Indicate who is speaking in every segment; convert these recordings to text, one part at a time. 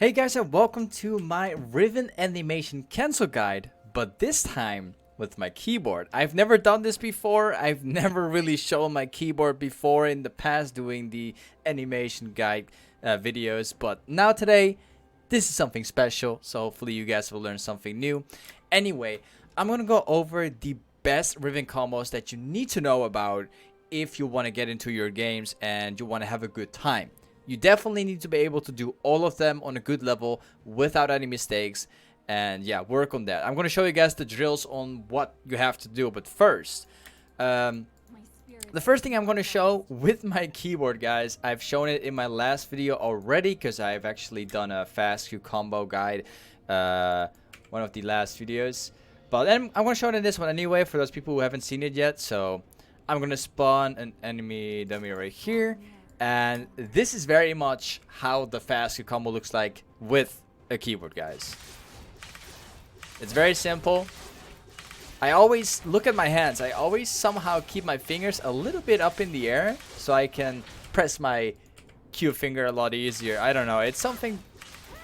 Speaker 1: Hey guys, and welcome to my Riven animation cancel guide, but this time with my keyboard. I've never done this before. I've never really shown my keyboard before in the past doing the animation guide videos, but now today this is something special, so hopefully you guys will learn something new. Anyway, I'm gonna go over the best Riven combos that you need to know about if you want to get into your games and you want to have a good time. You definitely need to be able to do all of them on a good level without any mistakes, and yeah, work on that. I'm going to show you guys the drills on what you have to do, but first, the first thing I'm going to show with my keyboard, guys, I've shown it in my last video already because I've actually done a fast Q combo guide, one of the last videos, but I'm going to show it in this one anyway for those people who haven't seen it yet. So I'm going to spawn an enemy dummy right here. And this is very much how the fast Q combo looks like with a keyboard, guys. It's very simple. I always look at my hands. I always somehow keep my fingers a little bit up in the air so I can press my Q finger a lot easier. I don't know. It's something...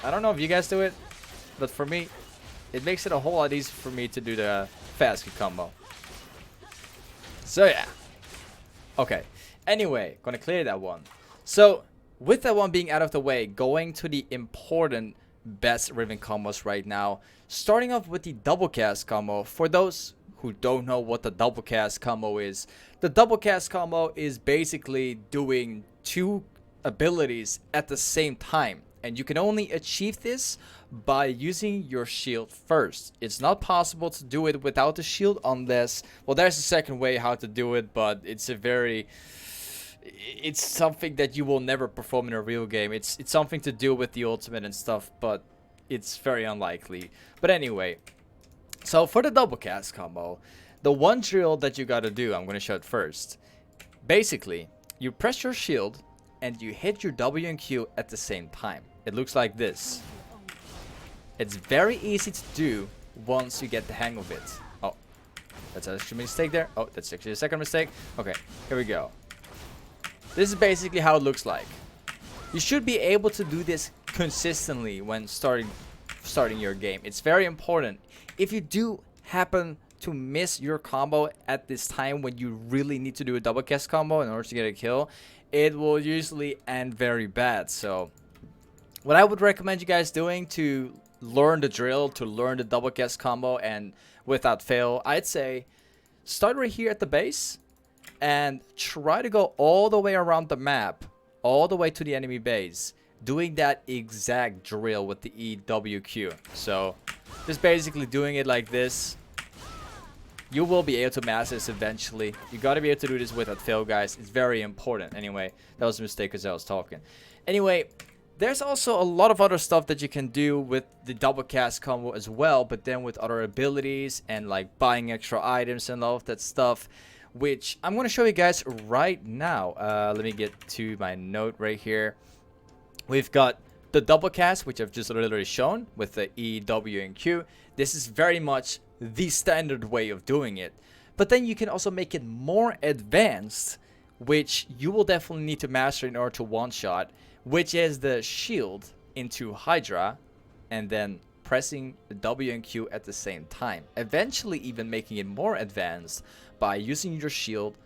Speaker 1: I don't know if you guys do it, but for me, it makes it a whole lot easier for me to do the fast Q combo. So yeah. Okay. Anyway, gonna clear that one. So, with that one being out of the way, going to the important best Riven combos right now. Starting off with the double cast combo. For those who don't know what the double cast combo is, the double cast combo is basically doing two abilities at the same time. And you can only achieve this by using your shield first. It's not possible to do it without the shield unless... Well, there's a second way how to do it, but it's a very... It's something that you will never perform in a real game. It's something to do with the ultimate and stuff, but it's very unlikely. But anyway, so for the double cast combo, the one drill that you gotta do, I'm gonna show it first. Basically, you press your shield and you hit your W and Q at the same time. It looks like this. It's very easy to do once you get the hang of it. Oh, that's actually a mistake there. Oh, that's actually a second mistake. Okay, here we go. This is basically how it looks like. You should be able to do this consistently when starting your game. It's very important. If you do happen to miss your combo at this time when you really need to do a double cast combo in order to get a kill, it will usually end very bad. So what I would recommend you guys doing to learn the drill, to learn the double cast combo and without fail, I'd say start right here at the base and try to go all the way around the map, all the way to the enemy base, doing that exact drill with the EWQ. So just basically doing it like this. You will be able to master this eventually. You gotta be able to do this without fail, guys. It's very important. Anyway, that was a mistake because I was talking. Anyway, there's also a lot of other stuff that you can do with the double cast combo as well, but then with other abilities and like buying extra items and all of that stuff, which I'm going to show you guys right now. Let me get to my note right here. We've got the double cast, which I've just literally shown with the E, W, and Q. This is very much the standard way of doing it. But then you can also make it more advanced, which you will definitely need to master in order to one-shot, which is the shield into Hydra and then pressing the W and Q at the same time. Eventually even making it more advanced by using your shield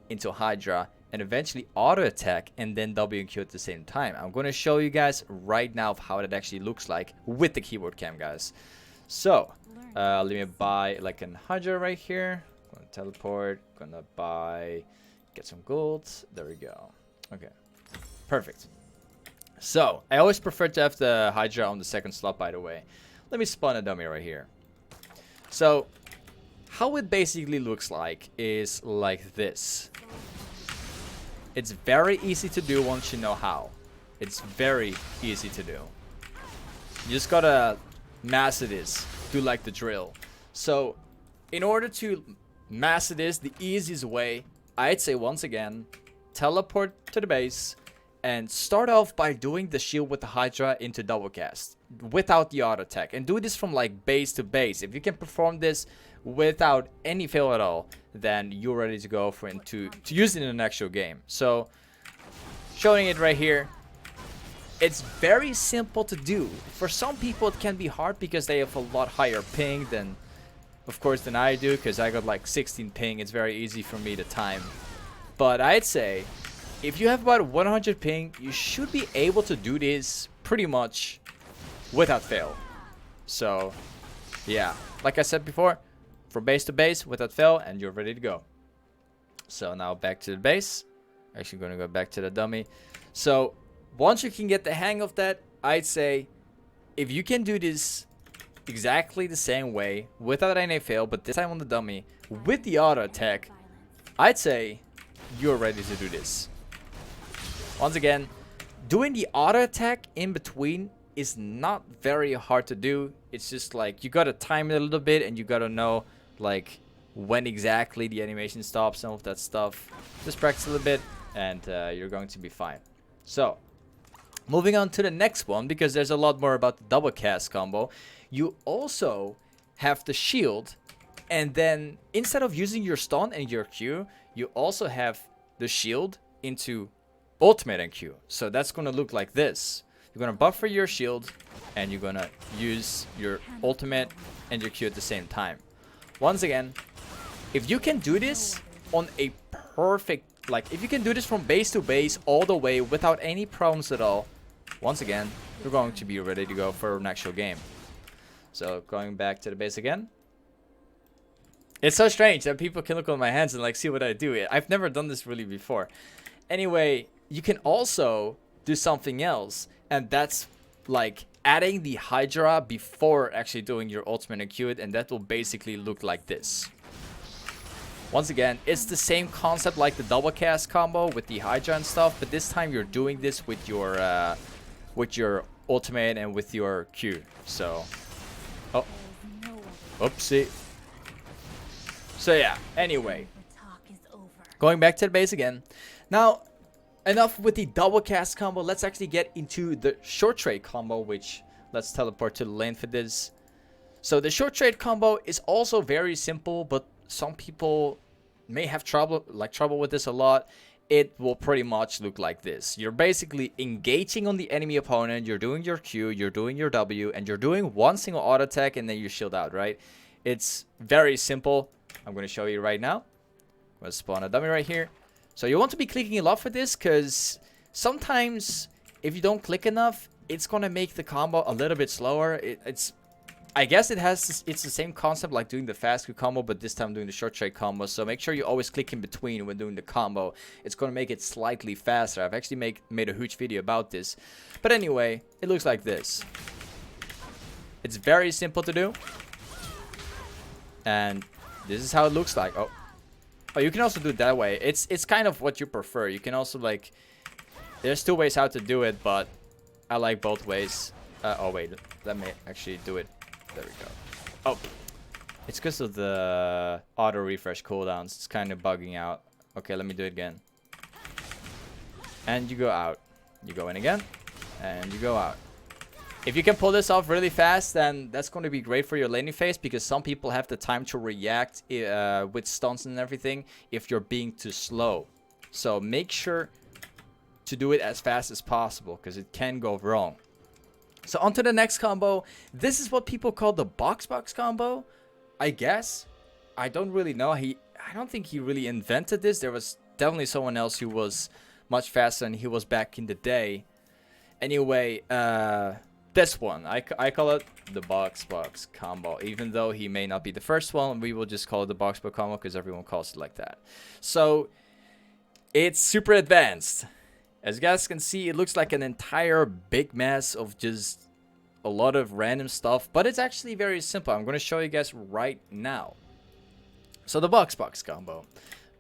Speaker 1: into Hydra and eventually auto attack and then W and Q at the same time. I'm going to show you guys right now how it actually looks like with the keyboard cam, guys. So let me buy like an Hydra right here. Gonna teleport, gonna buy, get some gold. There we go. Okay, perfect. So I always prefer to have the Hydra on the second slot, by the way. Let me spawn a dummy right here. So how it basically looks like is like this. It's very easy to do once you know how. It's very easy to do. You just gotta master this. Do like the drill. So in order to master this the easiest way, I'd say once again, teleport to the base and start off by doing the shield with the Hydra into double cast without the auto attack, and do this from like base to base. If you can perform this without any fail at all, then you're ready to go for to use it in an actual game. So showing it right here, It's very simple to do. For some people it can be hard because they have a lot higher ping than, of course, than I do, because I got like 16 ping. It's very easy for me to time. But I'd say if you have about 100 ping, you should be able to do this pretty much without fail. So yeah, like I said before, from base to base without fail, and you're ready to go. So now back to the base. Actually going to go back to the dummy. So once you can get the hang of that, I'd say if you can do this exactly the same way without any fail, but this time on the dummy with the auto attack, I'd say you're ready to do this. Once again, doing the auto attack in between is not very hard to do. It's just like you gotta time it a little bit, and you gotta know like when exactly the animation stops, some of that stuff. Just practice a little bit and you're going to be fine. So moving on to the next one, because there's a lot more about the double cast combo. You also have the shield, and then instead of using your stun and your Q, you also have the shield into ultimate and Q. So that's gonna look like this. You're gonna buffer your shield and you're gonna use your ultimate and your Q at the same time. Once again, if you can do this on a perfect, like if you can do this from base to base all the way without any problems at all, once again, you're going to be ready to go for an actual game. So going back to the base again. It's so strange that people can look on my hands and like see what I do. I've never done this really before. Anyway, you can also do something else, and that's like adding the Hydra before actually doing your ultimate and Q it, and that will basically look like this. Once again, it's the same concept like the double cast combo with the Hydra and stuff, but this time you're doing this with your ultimate and with your Q. So, oh, oopsie. So yeah, anyway, going back to the base again. Now, enough with the double cast combo. Let's actually get into the short trade combo, which let's teleport to the lane for this. So the short trade combo is also very simple, but some people may have trouble with this a lot. It will pretty much look like this. You're basically engaging on the enemy opponent, you're doing your Q, you're doing your W, and you're doing one single auto attack, and then you shield out, right? It's very simple. I'm going to show you right now. I'm going to spawn a dummy right here. So you want to be clicking a lot for this, because sometimes if you don't click enough, it's going to make the combo a little bit slower. I guess it's the same concept like doing the fast Q combo, but this time doing the short trade combo. So make sure you always click in between when doing the combo. It's going to make it slightly faster. I've actually made a huge video about this. But anyway, it looks like this. It's very simple to do. And this is how it looks like. Oh, you can also do it that way. It's kind of what you prefer. You can also like, there's two ways how to do it, but I like both ways. Oh wait, let me actually do it. There we go. Oh, it's because of the auto refresh cooldowns. It's kind of bugging out. Okay, let me do it again. And you go out. You go in again, and you go out. If you can pull this off really fast, then that's going to be great for your laning phase, because some people have the time to react with stuns and everything if you're being too slow. So make sure to do it as fast as possible, because it can go wrong. So on to the next combo. This is what people call the Boxbox combo, I guess. I don't really know. I don't think he really invented this. There was definitely someone else who was much faster than he was back in the day. Anyway, this one, I call it the Boxbox combo. Even though he may not be the first one, we will just call it the Boxbox combo because everyone calls it like that. So it's super advanced. As you guys can see, it looks like an entire big mess of just a lot of random stuff, but it's actually very simple. I'm going to show you guys right now. So the Boxbox combo.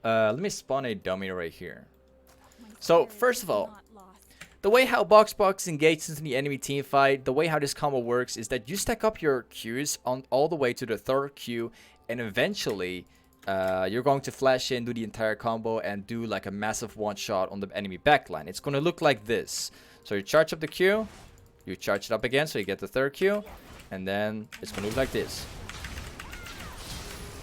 Speaker 1: Let me spawn a dummy right here. So first of all, the way how Boxbox engages into the enemy team fight, the way how this combo works is that you stack up your Qs on all the way to the third Q, and eventually you're going to flash in, do the entire combo, and do like a massive one shot on the enemy backline. It's going to look like this. So you charge up the Q, you charge it up again, so you get the third Q, and then it's going to look like this.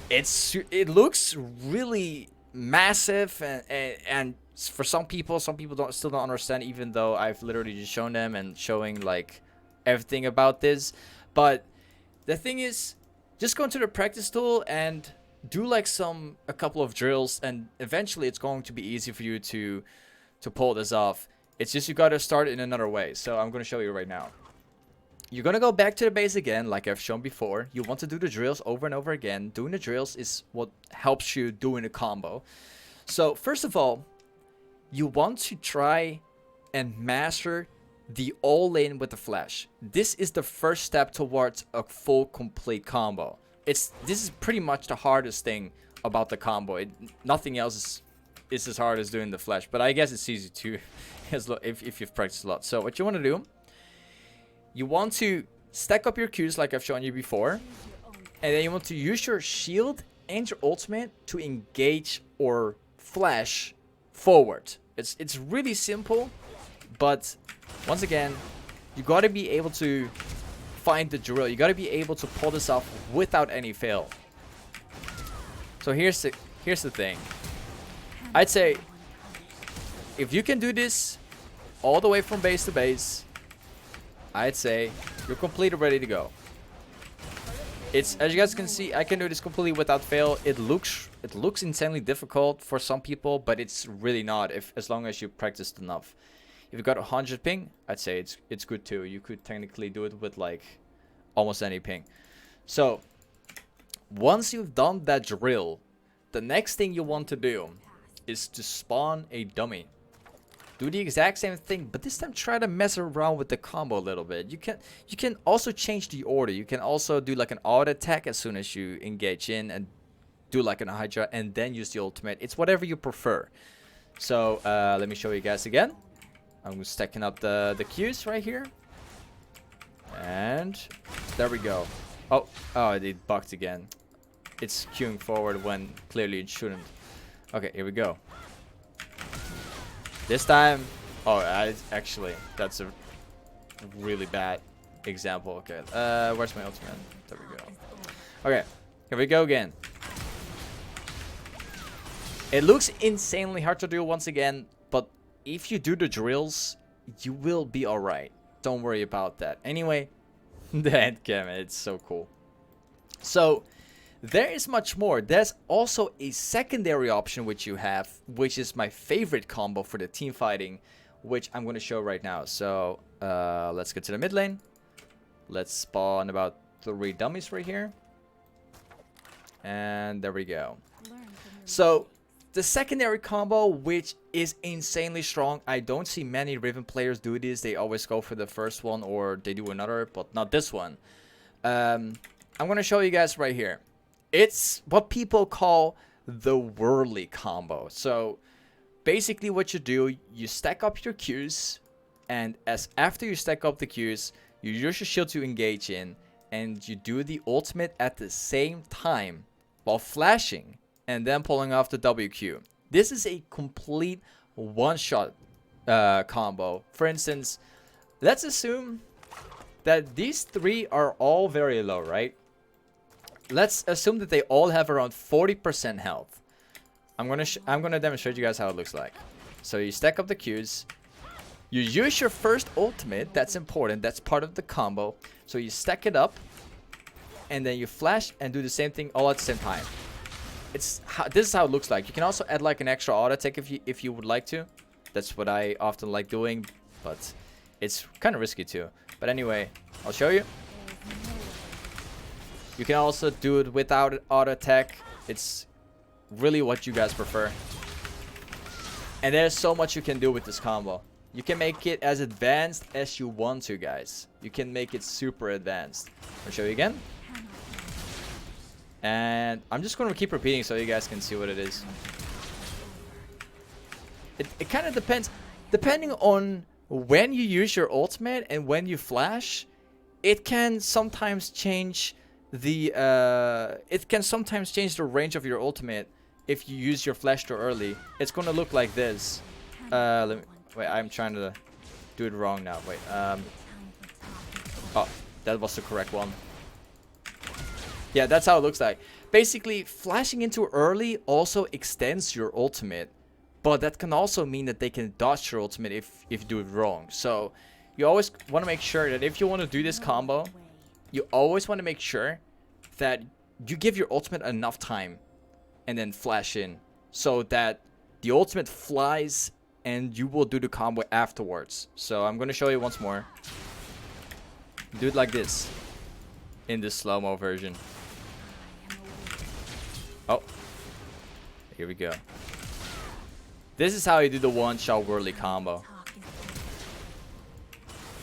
Speaker 1: It looks really massive, and for some people still don't understand, even though I've literally just shown them and showing like everything about this. But the thing is, just go into the practice tool and do like a couple of drills, and eventually it's going to be easy for you to pull this off. It's just you got to start it in another way. So I'm going to show you right now. You're going to go back to the base again, like I've shown before. You want to do the drills over and over again. Doing the drills is what helps you doing a combo. So first of all, you want to try and master the all-in with the flash. This is the first step towards a full complete combo. This is pretty much the hardest thing about the combo. Nothing else is as hard as doing the flash, but I guess it's easy too if you've practiced a lot. So what you want to do, you want to stack up your Qs like I've shown you before, and then you want to use your shield and your ultimate to engage or flash forward. It's really simple, but once again, you got to be able to find the drill. You got to be able to pull this off without any fail. So here's the thing. I'd say if you can do this all the way from base to base, I'd say you're completely ready to go. As you guys can see, I can do this completely without fail. It looks insanely difficult for some people, but it's really not, as long as you practiced enough. If you got 100 ping, I'd say it's good too. You could technically do it with like almost any ping. So once you've done that drill, the next thing you want to do is to spawn a dummy. Do the exact same thing, but this time try to mess around with the combo a little bit. You can also change the order. You can also do like an auto attack as soon as you engage in, and do like an Hydra and then use the ultimate. It's whatever you prefer. So let me show you guys again. I'm stacking up the Qs right here. And there we go. Oh, it bugged again. It's queuing forward when clearly it shouldn't. Okay, here we go. This time, actually, that's a really bad example. Okay, where's my ultimate? There we go. Okay, here we go again. It looks insanely hard to do once again, but if you do the drills, you will be alright. Don't worry about that. Anyway, the end cam, it's so cool. So there is much more. There's also a secondary option which you have, which is my favorite combo for the team fighting, which I'm going to show right now. So let's get to the mid lane. Let's spawn about 3 dummies right here. And there we go. So the secondary combo, which is insanely strong. I don't see many Riven players do this. They always go for the first one or they do another, but not this one. I'm going to show you guys right here. It's what people call the whirly combo. So basically what you do, you stack up your Qs, and after you stack up the Qs, you use your shield to engage in, and you do the ultimate at the same time while flashing and then pulling off the WQ. This is a complete one-shot combo. For instance, let's assume that these 3 are all very low, right? Let's assume that they all have around 40% health. I'm gonna demonstrate you guys how it looks like. So you stack up the Qs. You use your first ultimate. That's important. That's part of the combo. So you stack it up, and then you flash and do the same thing all at the same time. This is how it looks like. You can also add like an extra auto attack if you would like to. That's what I often like doing, but it's kind of risky too. But anyway, I'll show you. You can also do it without auto attack. It's really what you guys prefer. And there's so much you can do with this combo. You can make it as advanced as you want to, guys. You can make it super advanced. I'll show you again. And I'm just going to keep repeating so you guys can see what it is. It kind of depends. Depending on when you use your ultimate and when you flash, it can sometimes change the range of your ultimate. If you use your flash too early, it's going to look like this. Wait, I'm trying to do it wrong now. Wait. Oh, that was the correct one. Yeah, that's how it looks like. Basically, flashing into early also extends your ultimate, but that can also mean that they can dodge your ultimate if you do it wrong. So you always want to make sure that if you want to do this combo, you always want to make sure that you give your ultimate enough time and then flash in so that the ultimate flies and you will do the combo afterwards. So I'm going to show you once more. Do it like this in the slow-mo version. Oh, here we go. This is how you do the one-shot whirly combo.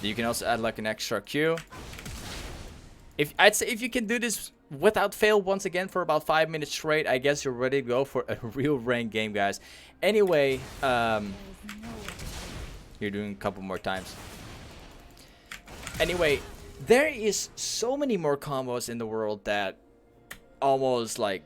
Speaker 1: You can also add like an extra Q. I'd say if you can do this without fail once again for about 5 minutes straight, I guess you're ready to go for a real ranked game, guys. Anyway, you're doing a couple more times. Anyway, there is so many more combos in the world that almost like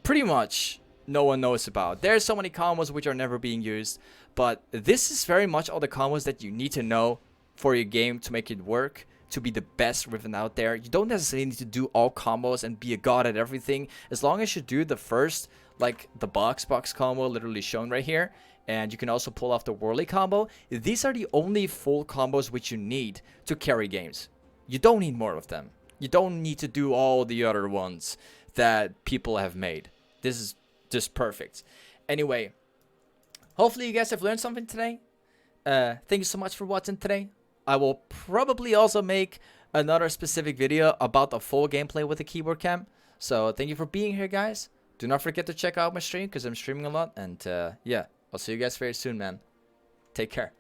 Speaker 1: pretty much no one knows about. There's so many combos which are never being used, but this is very much all the combos that you need to know for your game to make it work, to be the best Riven out there. You don't necessarily need to do all combos and be a god at everything. As long as you do the first, like the Boxbox combo literally shown right here, and you can also pull off the whirly combo, these are the only full combos which you need to carry games. You don't need more of them. You don't need to do all the other ones that people have made. This is just perfect. Anyway, hopefully you guys have learned something today. Thank you so much for watching today. I will probably also make another specific video about the full gameplay with the keyboard cam. So thank you for being here, guys. Do not forget to check out my stream because I'm streaming a lot. And yeah, I'll see you guys very soon, man. Take care.